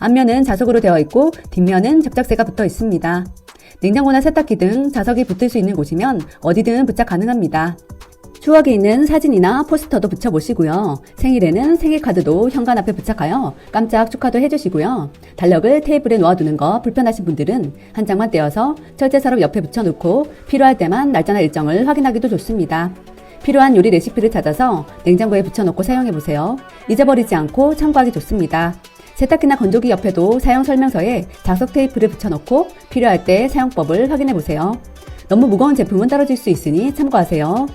앞면은 자석으로 되어 있고 뒷면은 접착제가 붙어 있습니다. 냉장고나 세탁기 등 자석이 붙을 수 있는 곳이면 어디든 부착 가능합니다. 추억이 있는 사진이나 포스터도 붙여보시고요. 생일에는 생일카드도 현관 앞에 부착하여 깜짝 축하도 해주시고요. 달력을 테이블에 놓아두는 거 불편하신 분들은 한 장만 떼어서 철제서랍 옆에 붙여놓고 필요할 때만 날짜나 일정을 확인하기도 좋습니다. 필요한 요리 레시피를 찾아서 냉장고에 붙여놓고 사용해보세요. 잊어버리지 않고 참고하기 좋습니다. 세탁기나 건조기 옆에도 사용 설명서에 자석 테이프를 붙여놓고 필요할 때 사용법을 확인해보세요. 너무 무거운 제품은 떨어질 수 있으니 참고하세요.